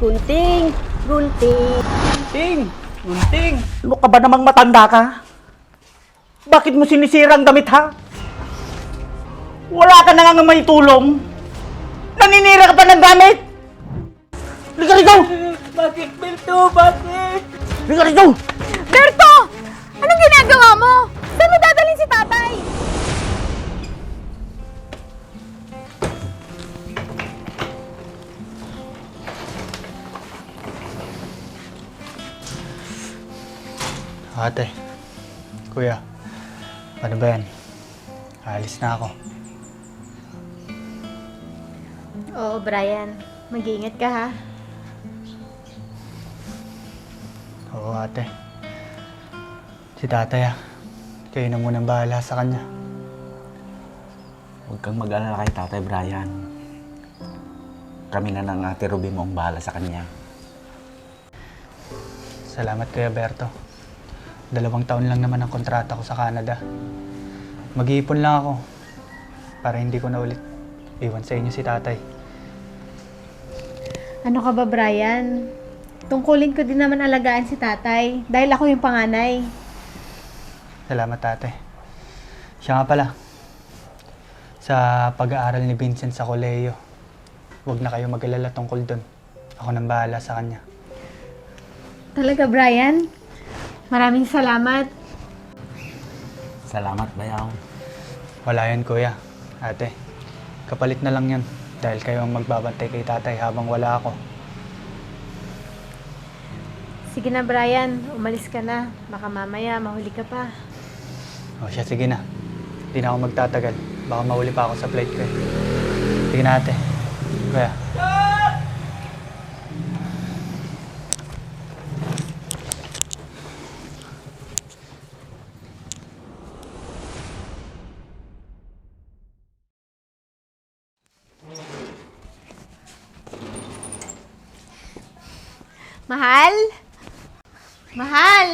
Gunting! Gunting! Gunting! Gunting! Ano ka ba namang matanda ka? Bakit mo sinisira ang damit, ha? Wala ka na nga may tulong. Naninira ka pa ng damit! Liga rito! Bakit, Berto? Bakit? Liga rito! Berto! Anong ginagawa mo? Saan mo dadalhin si tatay? Ate, kuya, paano ba yan? Alis na ako. Oo, Brian. Mag-iingat ka, ha? Oo, ate. Si tatay, kayo na munang bahala sa kanya. Huwag kang mag-alala kay Tatay Brian. Kami na ng Ate Ruby mo ang bahala sa kanya. Salamat, Kuya Berto. 2 taon lang naman ang kontrata ko sa Canada. Mag-iipon lang ako para hindi ko na ulit iwan sa inyo si tatay. Ano ka ba, Brian? Tungkulin ko din naman alagaan si tatay dahil ako yung panganay. Salamat, ate. Siya nga pala, sa pag-aaral ni Vincent sa kolehiyo, huwag na kayo mag-alala tungkol doon. Ako nang bahala sa kanya. Talaga, Brian? Maraming salamat. Salamat, Bayaw. Wala yan, kuya. Ate, kapalit na lang yan dahil kayo ang magbabantay kay tatay habang wala ako. Sige na, Brian. Umalis ka na. Baka mamaya mahuli ka pa. O siya, sige na. Hindi na ako magtatagal. Baka mahuli pa ako sa flight ko. Sige na, ate. Kuya. Mahal? Mahal!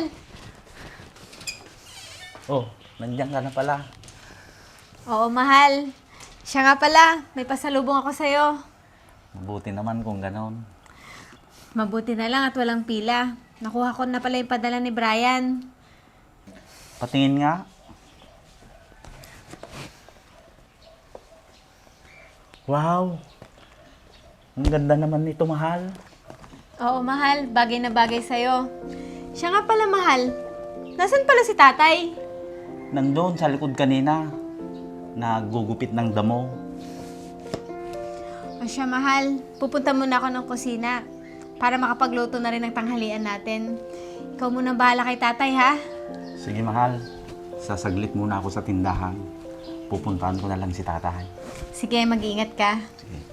Oh, nandiyan ka na pala. Oo, mahal. Siya nga pala. May pasalubong ako sa'yo. Mabuti naman kung ganon. Mabuti na lang at walang pila. Nakuha ko na pala yung padala ni Brian. Patingin nga. Wow! Ang ganda naman nito, mahal. Oo, mahal. Bagay na bagay sa'yo. Siya nga pala, mahal. Nasaan pala si tatay? Nandun sa likod kanina. Naggugupit ng damo. O siya, mahal. Pupunta muna ako ng kusina para makapagluto na rin ng tanghalian natin. Ikaw muna bahala kay tatay, ha? Sige, mahal. Sasaglit muna ako sa tindahan. Pupuntahan ko na lang si tatay. Sige, mag-iingat ka. Sige.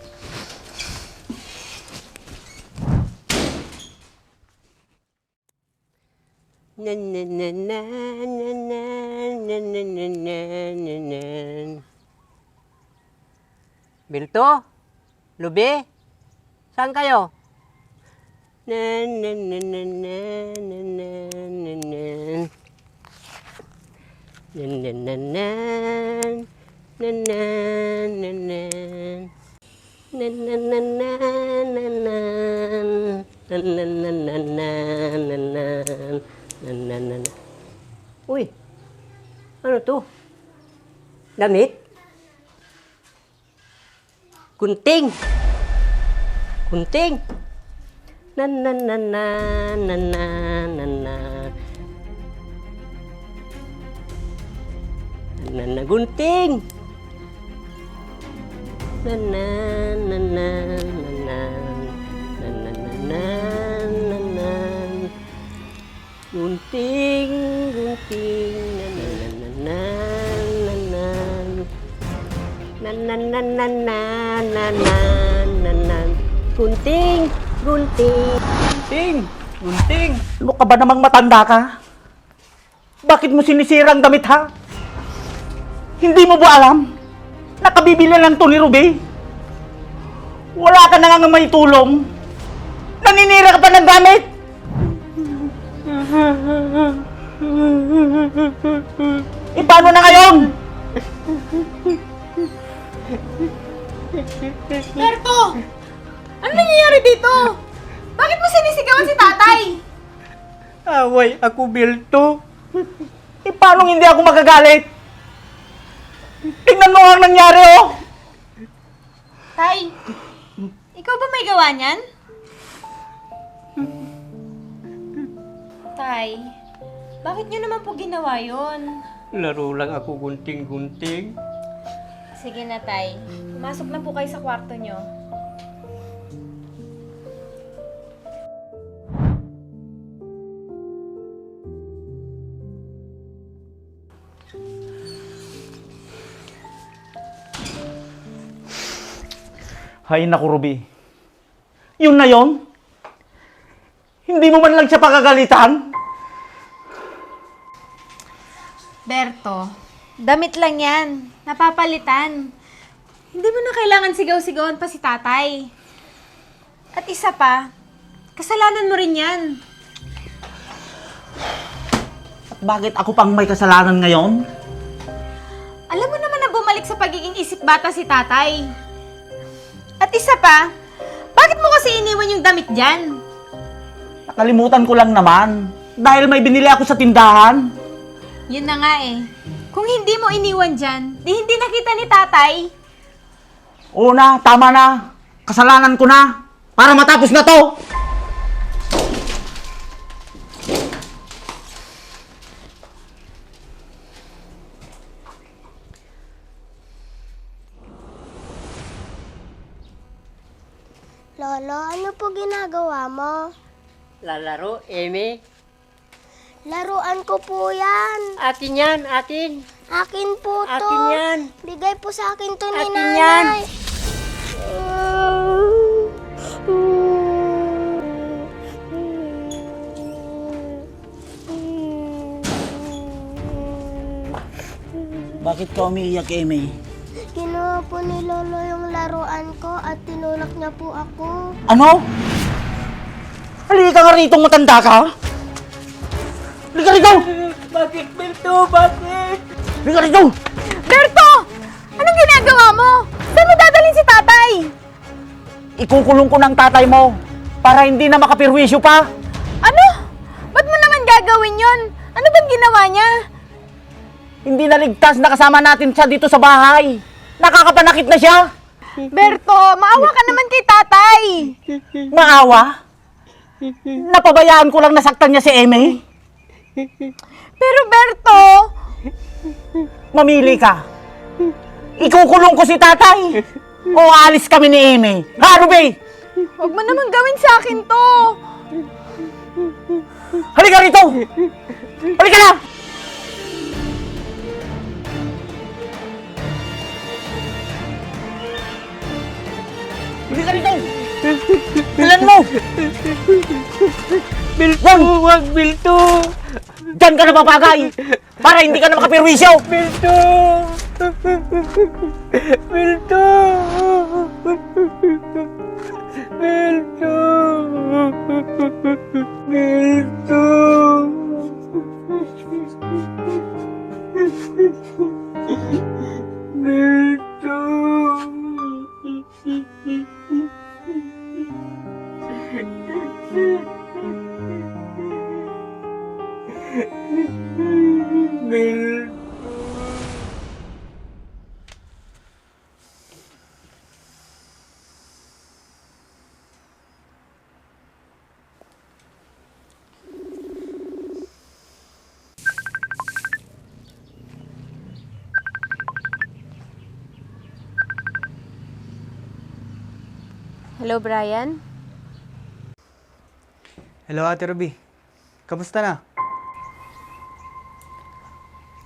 Na na na na na na na na na na na na. Bilto? Lubi? Saan kayo? Na na na na na na na na na. Na na na na na na na na. Na na na na na na. Na na na na na na na. Na. Uy, ano to? Damit? Gunting! Gunting! Na. Na, gunting! Na. Gunting, gunting, gunting, gunting. Gunting! Gunting! Ano ka ba namang matanda ka? Bakit mo sinisira ang damit, ha? Hindi mo ba alam? Nakabibili lang to ni Ruby. Wala ka na nga may tulong. Naninira ka pa ng damit. Paano na ngayon? Berto! Ano nangyayari dito? Bakit mo sinisigawan si tatay? Away ako, Bilto. Eh, paano hindi ako magagalit? Tingnan mo ang nangyari, oh! Tay, ikaw ba may gawa niyan? Tay, bakit niyo naman po ginawa yon? Laro lang ako gunting-gunting. Sige na, Tay. Pumasok na po kayo sa kwarto niyo. Hay naku, Ruby. Yun na yun? Hindi mo man lang siya pakagalitan? Berto, damit lang yan. Napapalitan. Hindi mo na kailangan sigaw-sigawan pa si tatay. At isa pa, kasalanan mo rin yan. At bakit ako pang may kasalanan ngayon? Alam mo naman na bumalik sa pagiging isip bata si tatay. At isa pa, bakit mo kasi iniwan yung damit dyan? Nakalimutan ko lang naman. Dahil may binili ako sa tindahan. Yun na nga eh. Kung hindi mo iniwan dyan, di hindi nakita ni tatay. Oo na, tama na. Kasalanan ko na. Para matapos na to. Lolo, ano po ginagawa mo? Lalaro, Eme. Laruan ko po yan. Atin yan, atin. Akin po to. Atin yan. Bigay po sa akin to ni Atin nanay. yan. Bakit ka umiiyak, Amy? Kinuha po ni Lolo yung laruan ko at tinulak niya po ako. Ano? Halika nga rito, matanda ka. Halika rito! Bakit, Bilto? Bakit? Halika rito! Berto! Anong ginagawa mo? Saan mo dadalhin si tatay? Ikukulong ko ng tatay mo para hindi na makapirwisyo pa. Ano? Ba't mo naman gagawin yon? Ano bang ginawa niya? Hindi naligtas na kasama natin siya dito sa bahay. Nakakapanakit na siya. Berto, maawa ka naman kay tatay. Maawa? Napabayaan ko lang nasaktan niya si Eme. Pero Berto, Mamili ka. Ikukulong ko si tatay. O alis kami ni Eme. Ha, Ruby? huwag mo naman gawin sa akin to. Halika rito! Halika na! Halika rito! Bilan mo! Bilto, wag, Bilto. Diyan ka na papagay! Para hindi ka na makapirwisyo! Bilto. Bilto. Bilto. Bilto. Hello, Brian? Hello, Ate Ruby. Kamusta na?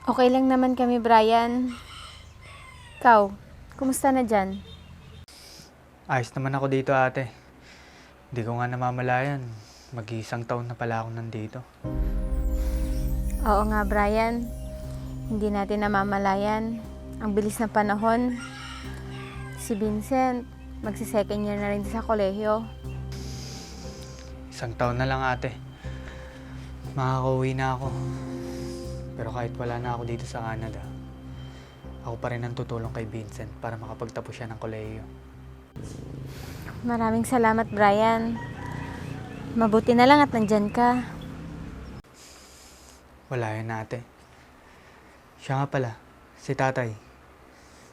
Okay lang naman kami, Brian. Ikaw, kumusta na dyan? Ayos naman ako dito, ate. Hindi ko nga namamalayan. Mag-iisang taon na pala ako nandito. Oo nga, Brian. Hindi natin namamalayan. Ang bilis ng panahon. Si Vincent, magsi-second year na rin sa kolehiyo. Isang taon na lang, ate. Makakauwi na ako. Pero kahit wala na ako dito sa Canada, ako pa rin ang tutulong kay Vincent para makapagtapos siya ng kolehiyo. Maraming salamat, Brian. Mabuti na lang at nandyan ka. Wala yan, ate. Siya nga pala, si tatay.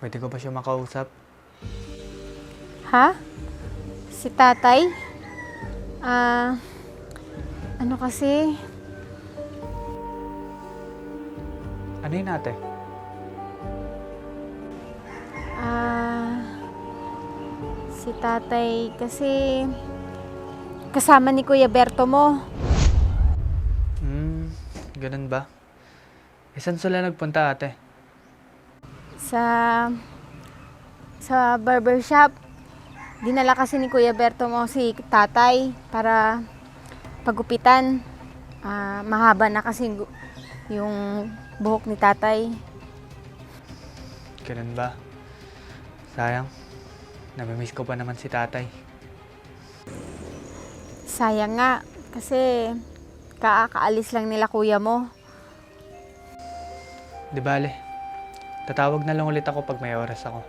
Pwede ko ba siya makausap? Ha? Si tatay? Ano kasi? Ano yun, ate? Si tatay kasi kasama ni Kuya Berto mo. Ganun ba? Saan sila nagpunta, ate? Sa barbershop. Dinala kasi ni Kuya Berto mo si tatay para pagupitan. Mahaba na kasi yung buhok ni tatay. Ganun ba? Sayang. Namimiss ko pa naman si tatay. Sayang nga kasi kakaalis lang nila kuya mo. Di bale, tatawag na lang ulit ako pag may oras ako.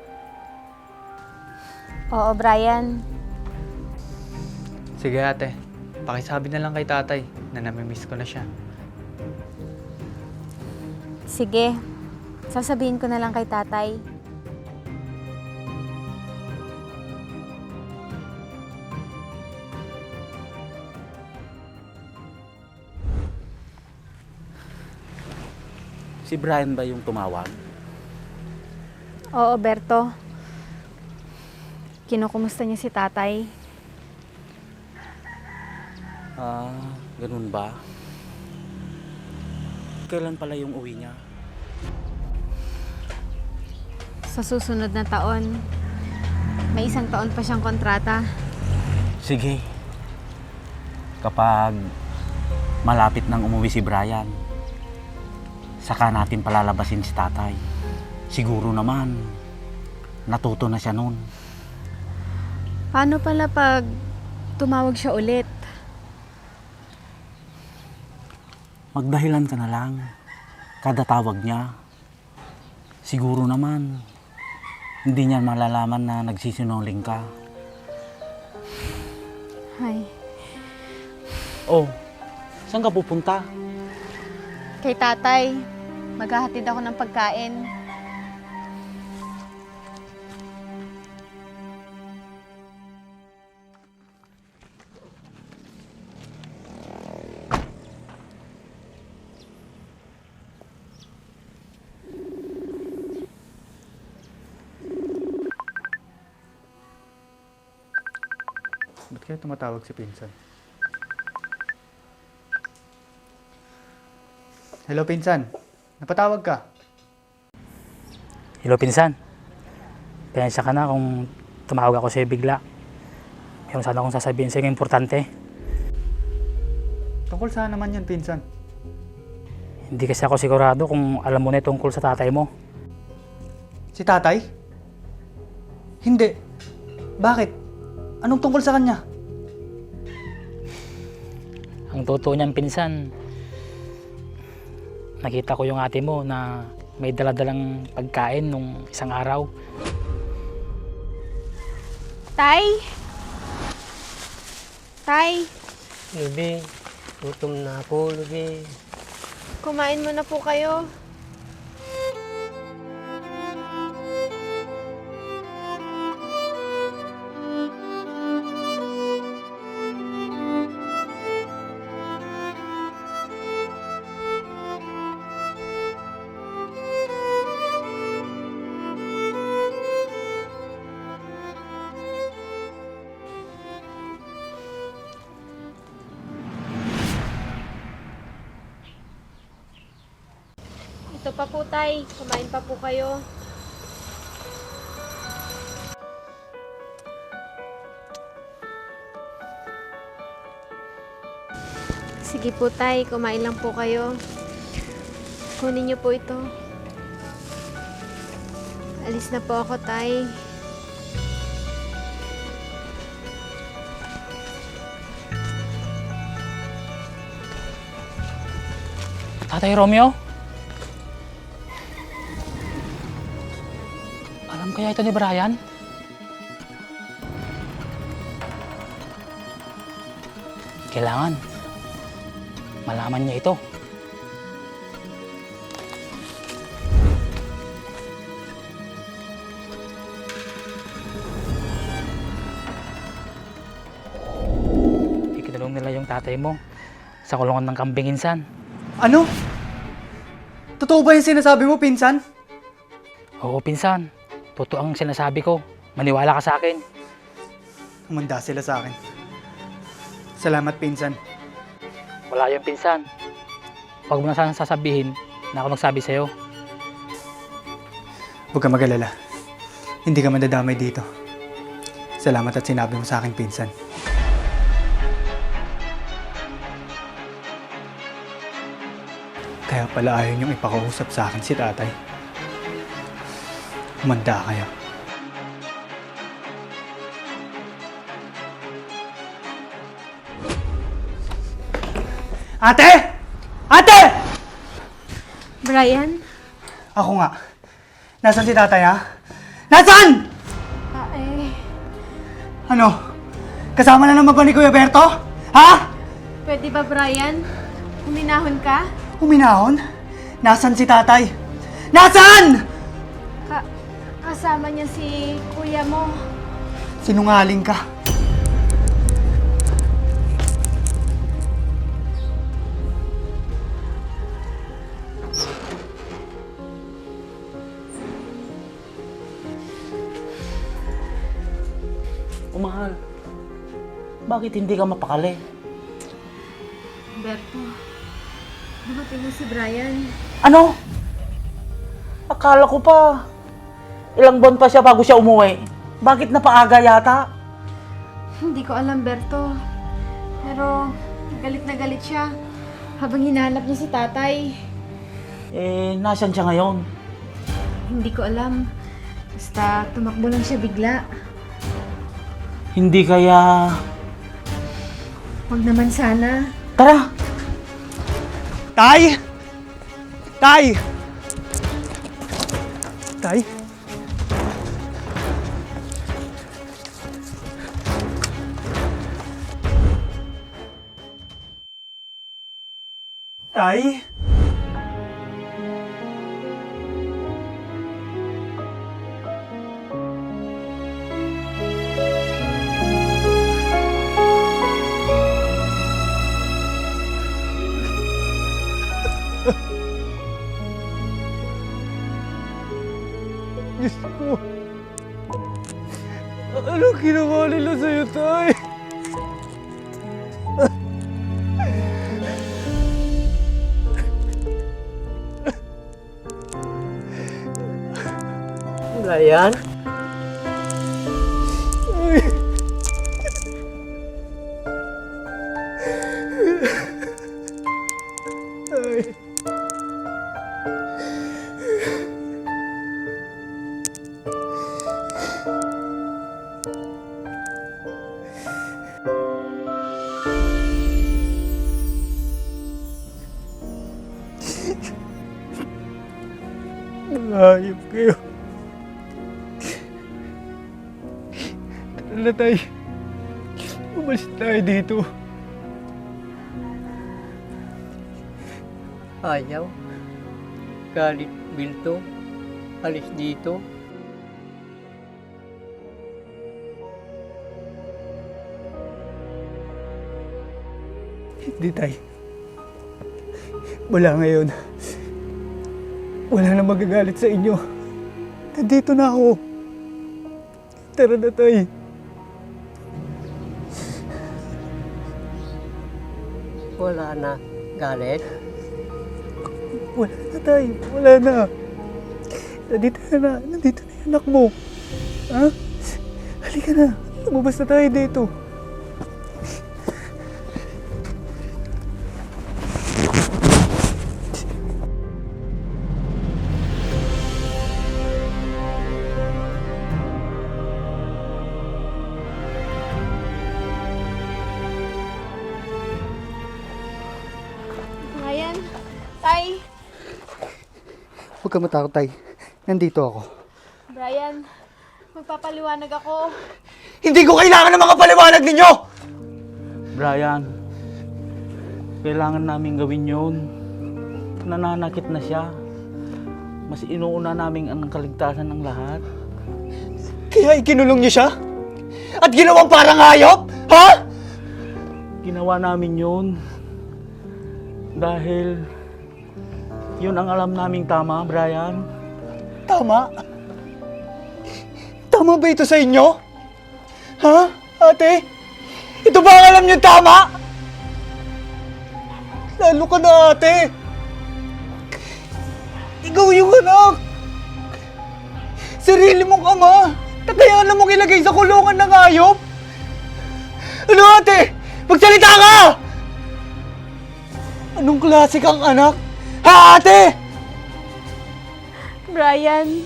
Oo, Brian. Sige, ate. Pakisabi na lang kay tatay na namimiss ko na siya. Sige. Sasabihin ko na lang kay tatay. Si Brian ba yung tumawag? Oo, Berto. Kinukumusta niya si tatay. Ganun ba? Kailan pala yung uwi niya? Sa susunod na taon, may 1 taon pa siyang kontrata. Sige. Kapag malapit nang umuwi si Brian, saka natin palalabasin si tatay. Siguro naman, natuto na siya nun. Paano pala pag tumawag siya ulit? Magdahilan ka na lang. Kada tawag niya, siguro naman, hindi niya malalaman na nagsisinungaling ka. Ay, Oh, saan ka pupunta? kay tatay, maghahatid ako ng pagkain. Ba't kaya tumatawag si Pinsan? Hello, Pinsan. Napatawag ka? Hello, pinsan. Pensya ka na kung tumawag ako sa'yo bigla. Meron sana akong sasabihin sa'yo importante. Tungkol saan naman yan, Pinsan? Hindi kasi ako sigurado kung alam mo na tungkol sa tatay mo. Si tatay? Hindi. Bakit? Anong tungkol sa kanya? Ang totoo niyan, pinsan, nakita ko yung ate mo na may daladalang pagkain nung isang araw. Tay? Tay, Lubi, gutom na ako, Lubi. kumain muna po kayo. Ito pa po, Tay. Kumain pa po kayo. Sige po, Tay. Kumain lang po kayo. Kunin niyo po ito. Alis na po ako, Tay. Tatay Romeo? Alam kaya ito ni Brian? Kailangan malaman niya ito. Ikinulong nila yung tatay mo sa kulungan ng kambing insan. Ano? Totoo ba yung sinasabi mo, pinsan? Oo, pinsan. Totoo ang sinasabi ko. Maniwala ka sa akin. Umanda sila sa akin. Salamat, pinsan. Wala yung pinsan. Huwag mo na sana sasabihin na ako nagsabi sa'yo. Huwag ka mag-alala. Hindi ka madadamay dito. Salamat at sinabi mo sa akin, pinsan. Kaya pala ayaw niyong ipakausap sa akin si tatay. Umanda kayo. Ate! Ate! Brian? Ako nga. Nasaan si tatay, ha? Nasaan? Ano? Kasama na naman ba ni Kuya Berto? Ha? Pwede ba, Brian? Huminahon ka? Huminahon? Nasaan si tatay? Nasaan? Kasama niya si kuya mo. Sinungaling ka. Mahal, bakit hindi ka mapakali? Berto, dumating na si Brian. Ano? Akala ko pa, ilang buwan pa siya bago siya umuwi. Bakit napaaga yata? Hindi ko alam, Berto. Pero galit na galit siya habang hinahanap niya si tatay. Nasaan siya ngayon? Hindi ko alam. Basta tumakbo lang siya bigla. Hindi kaya... Huwag naman sana. Tara! Tay! Tay! Tay? Tay? Diyos ko. Anong ginawa nila sa'yo, Tay? Brian? Hayop kayo. Tara na, Tay. Umalis tayo dito. Ayaw. Galit Bilto. Alis dito. Hindi, Tay. Wala ngayon. Wala na magagalit sa inyo. Nandito na ako. Tara na, Tay. Wala na. Galit? Wala na, Tay. Wala na. Nandito na. Nandito na yung anak mo. Ha? Halika na. Lumabas na tayo dito. Brian, Tay. Huwag ka matakot, Tay. Nandito ako. Brian, magpapaliwanag ako. Hindi ko kailangan ng mga paliwanag ninyo! Brian, Kailangan namin gawin yun. Nananakit na siya. Mas inuuna namin ang kaligtasan ng lahat. Kaya ikinulong niyo siya? At ginawang parang hayop? Ha? Ginawa namin yun. Dahil yun ang alam naming tama, Brian. Tama? Tama ba ito sa inyo? Ha, ate? Ito ba ang alam niyo tama? Lalo ka na, ate. Ikaw yung anak. Sarili mong ama. Tatayan mong ilagay sa kulungan ng hayop. Ano, ate? Magsalita ka! Anong klase kang anak? Ha, ate? Brian,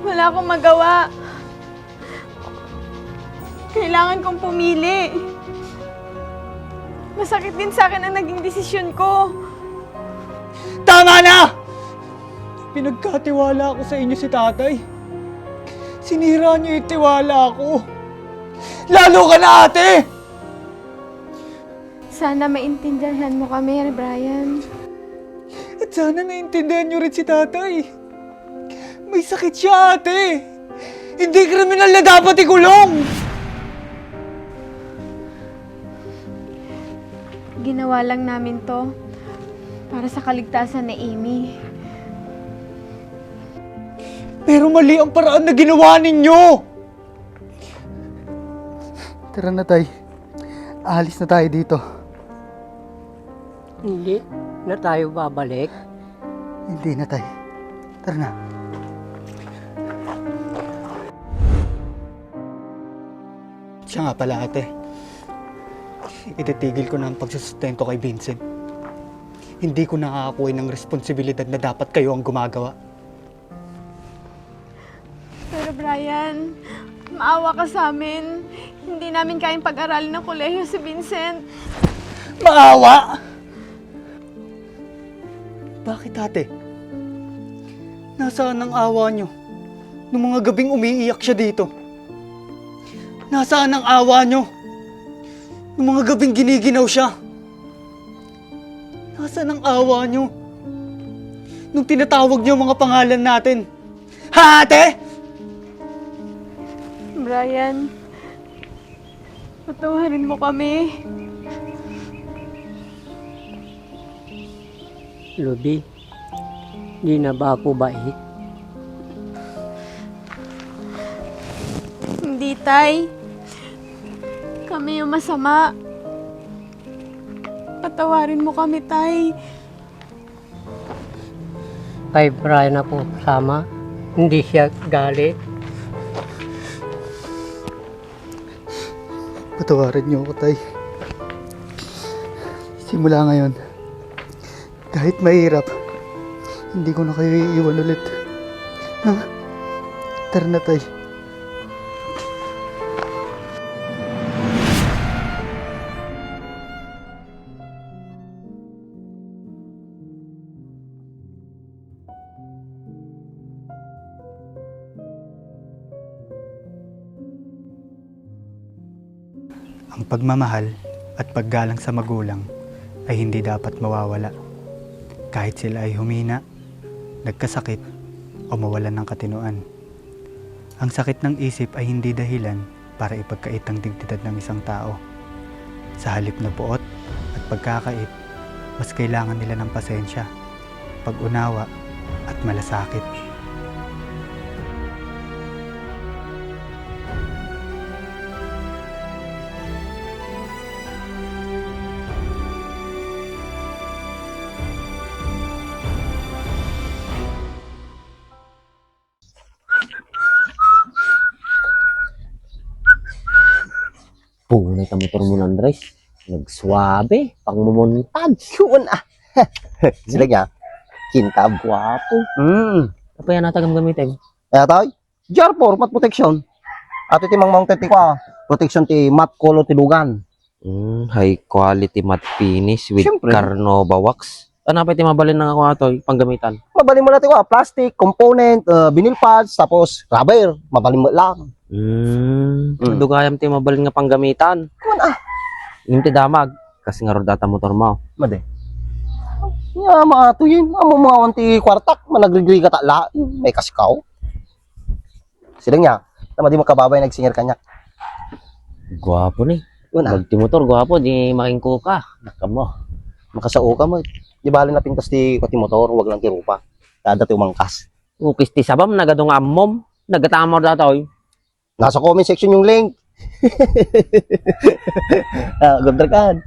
wala akong magawa. Kailangan kong pumili. Masakit din sa akin ang naging desisyon ko. Tama na! Pinagkatiwala ko sa inyo si tatay. Sinira niyo yung tiwala ko. Lalo ka na, ate! Sana maintindihan mo kami, Brian. At sana naintindihan niyo rin si tatay. May sakit siya, ate! Hindi kriminal na dapat ikulong! Ginawa lang namin to para sa kaligtasan ni Amy. Pero mali ang paraan na ginawa ninyo! Tara na, tay. Alis na tayo dito. Hindi na tayo babalik. Hindi na, tay. Tara na. Siya nga pala, ate. Ititigil ko na ang pagsusustento kay Vincent. Hindi ko nakakakuha ng responsibilidad na dapat kayo ang gumagawa. Pero Brian, maawa ka sa amin. Hindi namin kayang pag-aralin ng kolehiyo si Vincent. Maawa! Bakit, ate? Nasaan ang awa nyo? Nung mga gabing umiiyak siya dito. Nasaan ang awa nyo? Nung mga gabing giniginaw siya. Nasaan ang awa nyo? Nung tinatawag niyo mga pangalan natin. Ha, ate? Brian, patawarin mo kami. Ruby, di na ba ako bait? Hindi, Tay. Kami yung masama. Patawarin mo kami, Tay. Kay Brian ako sama. Hindi siya galit. Patawarin niyo ako, tay. Simula ngayon, kahit mahirap, hindi ko na kayo iiwan ulit. Ha? Tara na, tay. Ang pagmamahal at paggalang sa magulang ay hindi dapat mawawala. Kahit sila ay humina, nagkasakit o mawalan ng katinoan. Ang sakit ng isip ay hindi dahilan para ipagkait ang dignidad ng isang tao. Sa halip na buot at pagkakait, mas kailangan nila ng pasensya, pag-unawa at malasakit. Punay ka motor mo ng Andres. Nagsuwabe, pang mumuntag. Yun ah. Sila niya, kintab. Guwapo. Apa yan natagam gamitin? Kaya tayo, jar mat protection. At iti mang mounted ti kwa, protection ti mat color ti dugan. High quality matte finish with Siyempre. Carnova wax. Ano pa iti mabalin ng ako ato panggamitan? Mabalin mo natin kwa, plastic, component, vinyl pads, tapos rubber. Mabalin mo lang. Dugayam ti mabalin nga panggamitan. Kuman ah. Yung ti damag. Kasi nga ro data motor mo. Made. Ya, mga tuyin. Amo mga wanti kwartak. Managrigri ka la. May kasikaw. Sila niya. Tama di makababay nagsingir kanya. Gwapo ni. Una, Magtimotor, gwapo. Di makingko ka. nakamo. Makasao ka mo. Di bali na pintas di kwati motor. Huwag lang tirupa. Kada ti umangkas. Ukis ti sabam, nagadong ammom. Nagatamor datoy. Nasa comment section yung link. Good kan.